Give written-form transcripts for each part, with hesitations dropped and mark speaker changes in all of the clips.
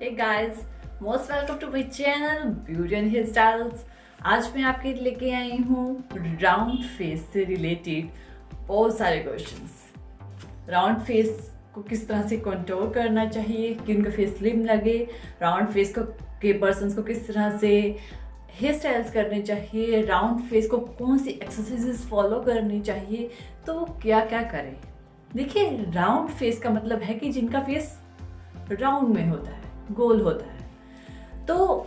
Speaker 1: Hey guys, most welcome to my channel beauty and hairstyles. आज मैं आपके लिए लेके आई हूँ राउंड फेस से रिलेटेड बहुत सारे क्वेश्चंस। राउंड फेस को किस तरह से कंट्रोल करना चाहिए कि उनका फेस स्लिम लगे, राउंड फेस को के पर्सन्स को किस तरह से हेयर स्टाइल्स करने चाहिए, राउंड फेस को कौन सी एक्सरसाइजेस फॉलो करनी चाहिए, तो वो क्या क्या करें। देखिए, राउंड फेस का मतलब है कि जिनका फेस राउंड में होता है, गोल होता है। तो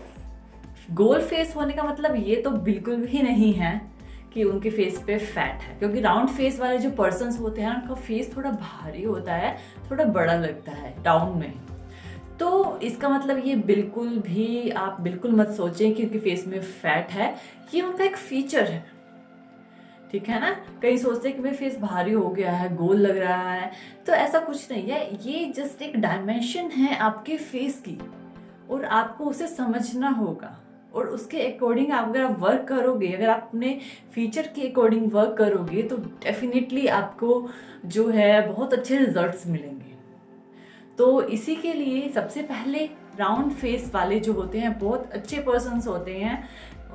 Speaker 1: गोल फेस होने का मतलब ये तो बिल्कुल भी नहीं है कि उनके फेस पे फैट है, क्योंकि राउंड फेस वाले जो पर्सन्स होते हैं उनका फेस थोड़ा भारी होता है, थोड़ा बड़ा लगता है डाउन में। तो इसका मतलब ये बिल्कुल भी आप बिल्कुल मत सोचें कि उनके फेस में फैट है, ये उनका एक फीचर है। ठीक है ना। कई सोचते हैं कि भाई फेस भारी हो गया है, गोल लग रहा है, तो ऐसा कुछ नहीं है। ये जस्ट एक डायमेंशन है आपके फेस की और आपको उसे समझना होगा और उसके अकॉर्डिंग आप अगर आप वर्क करोगे, अगर आप अपने फीचर के अकॉर्डिंग वर्क करोगे तो डेफिनेटली आपको जो है बहुत अच्छे रिजल्ट्स मिलेंगे। तो इसी के लिए सबसे पहले राउंड फेस वाले जो होते हैं बहुत अच्छे पर्सन्स होते हैं,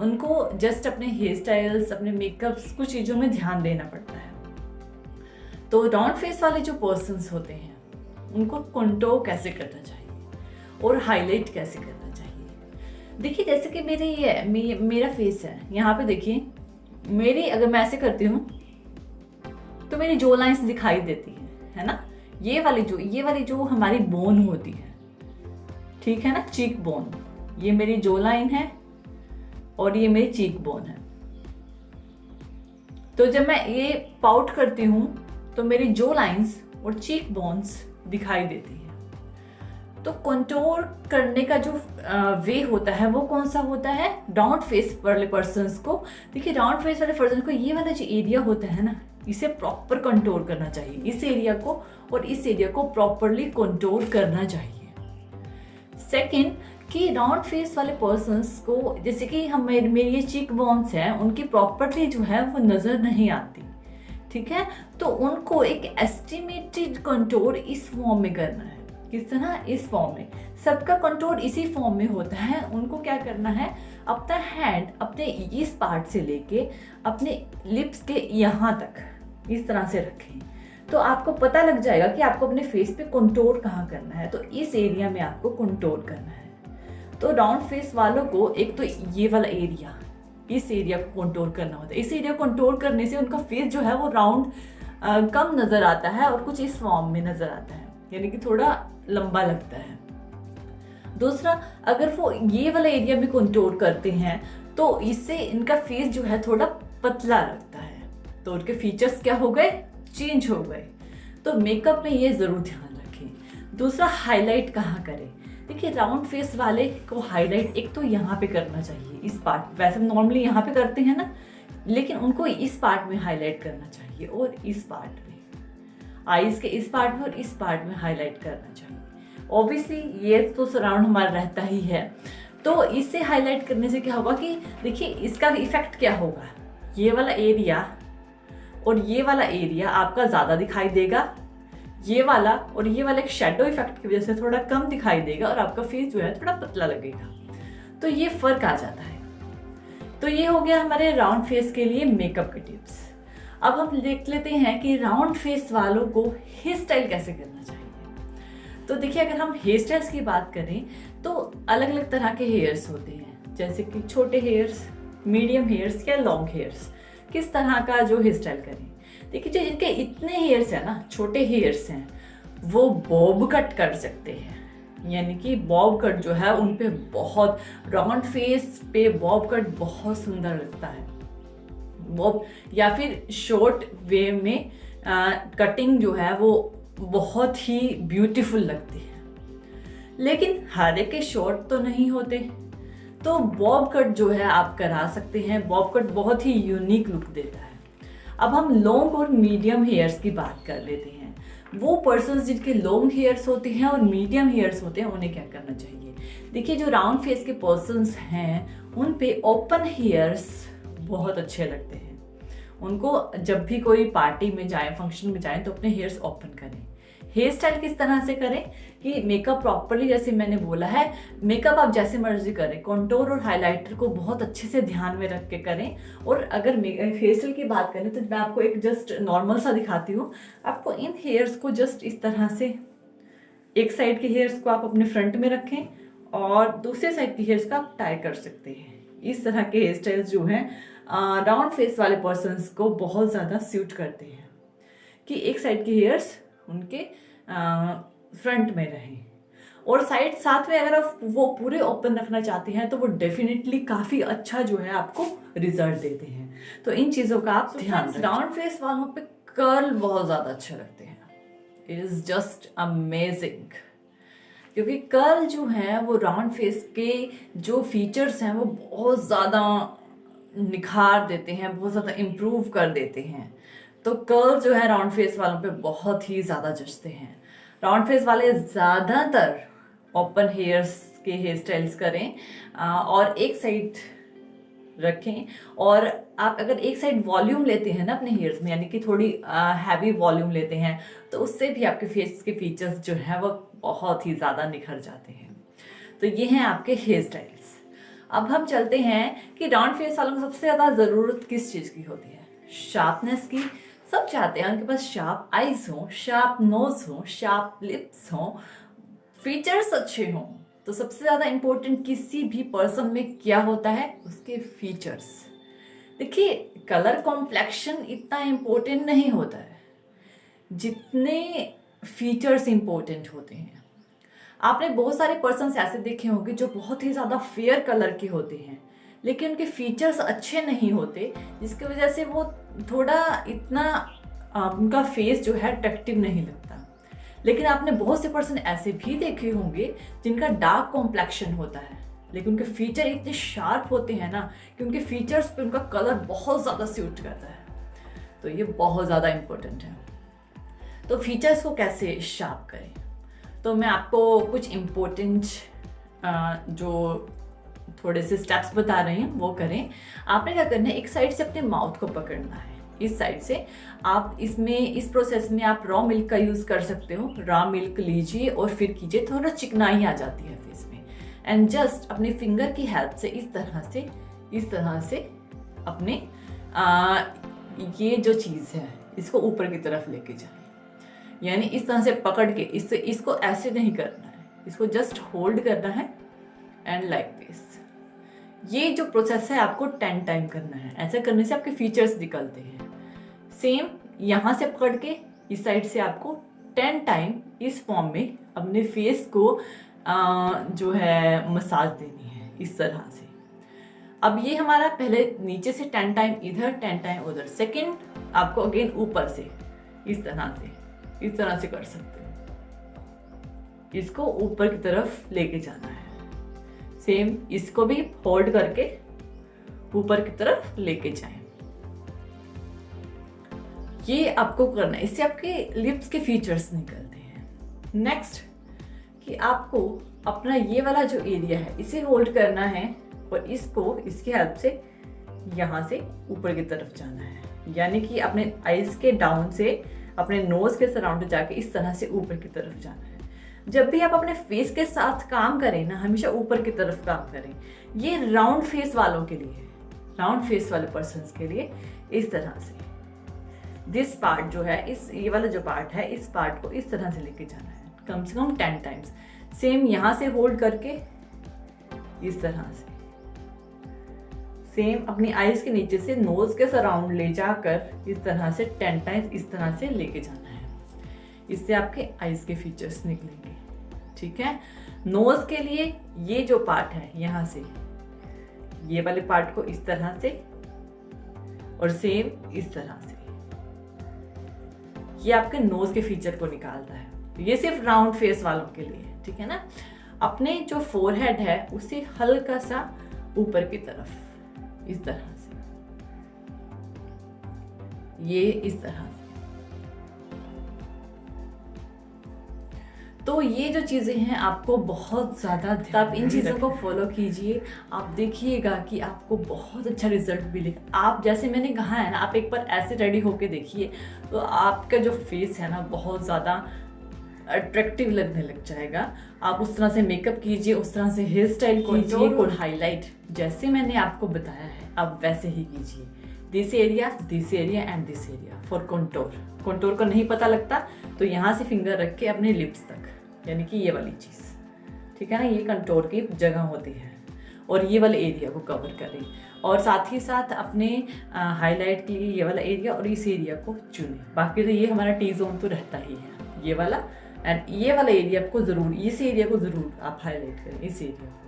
Speaker 1: उनको जस्ट अपने हेयर स्टाइल्स, अपने मेकअप्स, कुछ चीज़ों में ध्यान देना पड़ता है। तो राउंड फेस वाले जो पर्सन्स होते हैं उनको कंटूर कैसे करना चाहिए और हाईलाइट कैसे करना चाहिए। देखिए, जैसे कि मेरा फेस है, यहाँ पे देखिए, मेरी अगर मैं ऐसे करती हूँ तो मेरी जो लाइंस दिखाई देती है ना, ये वाली जो हमारी बोन होती है, ठीक है ना, चीक बोन, ये मेरी जो लाइन है और ये मेरी चीक बोन है। तो जब मैं ये पाउट करती हूँ तो मेरी जो लाइंस और चीक बोन्स दिखाई देती है। तो कंटूर करने का जो वे होता है वो कौन सा होता है, राउंड फेस वाले पर्सन्स को। देखिए, राउंड फेस वाले पर्सन को ये वाला जो एरिया होता है ना, इसे प्रॉपर कंटूर करना चाहिए, इस एरिया को और इस एरिया को प्रॉपरली कंटूर करना चाहिए। सेकंड, कि राउंड फेस वाले पर्सन्स को, जैसे कि हम मेरी ये चीक बोन्स हैं, उनकी प्रॉपर्टी जो है वो नजर नहीं आती, ठीक है। तो उनको एक एस्टिमेटेड कंटूर इस फॉर्म में करना है। किस तरह? इस फॉर्म में। सबका कंटूर इसी फॉर्म में होता है। उनको क्या करना है, अपना हैंड अपने इस पार्ट से लेके अपने लिप्स के यहाँ तक इस तरह से रखें, तो आपको पता लग जाएगा कि आपको अपने फेस पे कंटूर कहाँ करना है। तो इस एरिया में आपको कंटूर करना है। तो राउंड फेस वालों को एक तो ये वाला एरिया, इस एरिया को कंटूर करना होता है। इस एरिया को कंटूर करने से उनका फेस जो है वो राउंड कम नजर आता है और कुछ इस फॉर्म में नजर आता है, यानी कि थोड़ा लंबा लगता है। दूसरा, अगर वो ये वाला एरिया में कंटूर करते हैं तो इससे इनका फेस जो है थोड़ा पतला लगता है, तो उनके फीचर्स क्या हो गए, चेंज हो गए। तो मेकअप में ये जरूर ध्यान रखें। दूसरा, हाईलाइट कहाँ करें। देखिए, राउंड फेस वाले को हाईलाइट एक तो यहाँ पे करना चाहिए, इस पार्ट, वैसे नॉर्मली यहाँ पे करते हैं ना, लेकिन उनको इस पार्ट में हाईलाइट करना चाहिए और इस पार्ट में, आईज के इस पार्ट में और इस पार्ट में हाईलाइट करना चाहिए। ऑब्वियसली ये तो सराउंड हमारा रहता ही है, तो इससे हाईलाइट करने से क्या होगा कि देखिए इसका इफेक्ट क्या होगा, ये वाला एरिया और ये वाला एरिया आपका ज्यादा दिखाई देगा, ये वाला और ये वाला एक शेडो इफेक्ट की वजह से थोड़ा कम दिखाई देगा और आपका फेस जो है थोड़ा पतला लगेगा। तो ये फर्क आ जाता है। तो ये हो गया हमारे राउंड फेस के लिए मेकअप के टिप्स। अब हम देख लेते हैं कि राउंड फेस वालों को हेयर स्टाइल कैसे करना चाहिए। तो देखिए, अगर हम हेयर स्टाइल्स की बात करें तो अलग अलग तरह के हेयर्स होते हैं, जैसे कि छोटे हेयर्स, मीडियम हेयर्स या लॉन्ग हेयर्स। किस तरह का जो हेयर स्टाइल करें। देखिए, जो जिनके इतने हेयर्स हैं ना, छोटे हेयर्स हैं, वो बॉब कट कर सकते हैं, यानी कि बॉब कट जो है उन पे बहुत, राउंड फेस पे बॉब कट बहुत सुंदर लगता है। बॉब या फिर शॉर्ट वे में कटिंग जो है वो बहुत ही ब्यूटीफुल लगती है। लेकिन हर एक के शॉर्ट तो नहीं होते, तो बॉब कट जो है आप करा सकते हैं। बॉब कट बहुत ही यूनिक लुक देता है। अब हम लॉन्ग और मीडियम हेयर्स की बात कर लेते हैं। वो पर्सन्स जिनके लॉन्ग हेयर्स होते हैं और मीडियम हेयर्स होते हैं, उन्हें क्या करना चाहिए। देखिए, जो राउंड फेस के पर्सन्स हैं उन पे ओपन हेयर्स बहुत अच्छे लगते हैं। उनको जब भी कोई पार्टी में जाए, फंक्शन में जाए, तो अपने हेयर्स ओपन करें। हेयर स्टाइल किस तरह से करें कि मेकअप प्रॉपरली, जैसे मैंने बोला है, मेकअप आप जैसे मर्जी करें, कॉन्टोर और हाइलाइटर को बहुत अच्छे से ध्यान में रख के करें। और अगर हेयर स्टाइल की बात करें तो मैं आपको एक जस्ट नॉर्मल सा दिखाती हूँ। आपको इन हेयर्स को जस्ट इस तरह से, एक साइड के हेयर्स को आप अपने फ्रंट में रखें और दूसरे साइड के हेयर्स को आप टाई कर सकते हैं। इस तरह के हेयर स्टाइल्स जो हैं राउंड फेस वाले पर्सन्स को बहुत ज़्यादा सूट करते हैं कि एक साइड के हेयर्स उनके फ्रंट में रहें, और साइड साथ में अगर आप वो पूरे ओपन रखना चाहते हैं तो वो डेफिनेटली काफ़ी अच्छा जो है आपको रिजल्ट देते हैं। तो इन चीज़ों का आप ध्यान रखें। राउंड फेस वालों पे कर्ल बहुत ज़्यादा अच्छे लगते हैं। इट इज़ जस्ट अमेजिंग, क्योंकि कर्ल जो है वो राउंड फेस के जो फीचर्स हैं वो बहुत ज़्यादा निखार देते हैं, बहुत ज़्यादा इम्प्रूव कर देते हैं। तो कर्ल जो है राउंड फेस वालों पे बहुत ही ज़्यादा जचते हैं। राउंड फेस वाले ज़्यादातर ओपन हेयर्स के हेयर स्टाइल्स करें और एक साइड रखें। और आप अगर एक साइड वॉल्यूम लेते हैं ना अपने हेयर्स में, यानी कि थोड़ी हैवी वॉल्यूम लेते हैं, तो उससे भी आपके फेस के फीचर्स जो है वो बहुत ही ज़्यादा निखर जाते हैं। तो ये हैं आपके हेयर स्टाइल्स। अब हम चलते हैं कि राउंड फेस वालों को सबसे ज़्यादा ज़रूरत किस चीज़ की होती है? शार्पनेस की। सब चाहते हैं उनके पास शार्प आईज हो, शार्प नोज हो, शार्प लिप्स हो, फीचर्स अच्छे हों। तो सबसे ज़्यादा इम्पोर्टेंट किसी भी पर्सन में क्या होता है? उसके फीचर्स। देखिए, कलर कॉम्प्लेक्शन इतना इम्पोर्टेंट नहीं होता है जितने फीचर्स इम्पोर्टेंट होते हैं। आपने बहुत सारे पर्सन्स ऐसे देखे होंगे जो बहुत ही ज़्यादा फेयर कलर के होते हैं, लेकिन उनके फीचर्स अच्छे नहीं होते, जिसकी वजह से वो थोड़ा इतना उनका फेस जो है अट्रैक्टिव नहीं लगता। लेकिन आपने बहुत से पर्सन ऐसे भी देखे होंगे जिनका डार्क कॉम्प्लेक्शन होता है, लेकिन उनके फीचर इतने शार्प होते हैं ना कि उनके फीचर्स पे उनका कलर बहुत ज़्यादा सूट करता है। तो ये बहुत ज़्यादा इम्पोर्टेंट है। तो फीचर्स को कैसे शार्प करें? तो मैं आपको कुछ इम्पोर्टेंट जो थोड़े से स्टेप्स बता रही हूँ वो करें। आपने क्या करना है, एक साइड से अपने माउथ को पकड़ना है, इस साइड से। आप इसमें इस प्रोसेस में आप रॉ मिल्क का यूज़ कर सकते हो। रॉ मिल्क लीजिए और फिर कीजिए, थोड़ा चिकनाई आ जाती है फेस में। एंड जस्ट अपने फिंगर की हेल्प से इस तरह से अपने ये जो चीज़ है इसको ऊपर की तरफ लेके जाए। यानी इस तरह से पकड़ के इसको ऐसे नहीं करना है, इसको जस्ट होल्ड करना है एंड लाइक दिस। ये जो प्रोसेस है आपको 10 टाइम करना है। ऐसा करने से आपके फीचर्स निकलते हैं। सेम यहाँ से पकड़ के इस साइड से आपको 10 टाइम इस फॉर्म में अपने फेस को जो है मसाज देनी है, इस तरह से। अब ये हमारा पहले नीचे से 10 टाइम इधर, 10 टाइम उधर। सेकेंड आपको अगेन ऊपर से इस तरह से कर सकते हो। इसको ऊपर की तरफ लेके जाना है। सेम इसको भी होल्ड करके ऊपर की तरफ लेके जाएं। ये आपको करना है, इससे आपके लिप्स के फीचर्स निकलते हैं। नेक्स्ट कि आपको अपना ये वाला जो एरिया है इसे होल्ड करना है और इसको इसकी हेल्प से यहाँ से ऊपर की तरफ जाना है। यानी कि अपने आईज के डाउन से अपने नोज के सराउंड जाके इस तरह से ऊपर की तरफ जाना है। जब भी आप अपने फेस के साथ काम करें ना, हमेशा ऊपर की तरफ काम करें। ये राउंड फेस वालों के लिए, राउंड फेस वाले पर्सन्स के लिए इस तरह से दिस पार्ट जो है, ये वाला जो पार्ट है, इस पार्ट को इस तरह से लेके जाना है कम से कम 10 टाइम्स। सेम यहाँ से होल्ड करके इस तरह से, सेम अपनी आईज के नीचे से नोज के सराउंड ले जाकर इस तरह से 10 टाइम्स इस तरह से लेके जाना है। इससे आपके आईज के फीचर्स निकलेंगे। ठीक है। नोज के लिए ये जो पार्ट है, यहाँ से ये वाले पार्ट को इस तरह से और सेम इस तरह से, ये आपके नोज के फीचर को निकालता है। ये सिर्फ राउंड फेस वालों के लिए। ठीक है ना। अपने जो फोरहेड है उसे हल्का सा ऊपर की तरफ इस तरह से, ये इस तरह से। तो ये जो चीज़ें हैं आपको बहुत ज़्यादा, तो आप इन चीज़ों को फॉलो कीजिए। आप देखिएगा कि आपको बहुत अच्छा रिजल्ट मिलेगा। आप जैसे मैंने कहा है ना, आप एक बार ऐसे रेडी होके देखिए तो आपका जो फेस है ना बहुत ज़्यादा अट्रैक्टिव लगने लग जाएगा। आप उस तरह से मेकअप कीजिए, उस तरह से हेयर स्टाइल कीजिए और हाईलाइट जैसे मैंने आपको बताया है आप वैसे ही कीजिए। This area and this area for contour. Contour का नहीं पता लगता तो यहाँ से फिंगर रख के अपने लिप्स तक, यानी कि ये वाली चीज़, ठीक है ना, ये कंटोर की जगह होती है और ये वाले एरिया को कवर करें और साथ ही साथ अपने हाईलाइट के लिए ये वाला एरिया और इस एरिया को चुनें। बाकी तो ये हमारा टी जोन तो रहता ही है, ये वाला एंड ये वाला एरिया आपको ज़रूर, इस एरिया को ज़रूर आप हाईलाइट करें, इस एरिया को।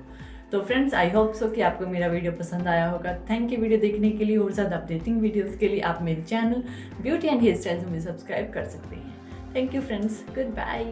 Speaker 1: तो फ्रेंड्स आई होप सो कि आपको मेरा वीडियो पसंद आया होगा। थैंक यू वीडियो देखने के लिए और ज़्यादा अपडेटिंग वीडियोज़ के लिए आप मेरे channel beauty and hairstyles में सब्सक्राइब कर सकते हैं। Thank you friends, good bye.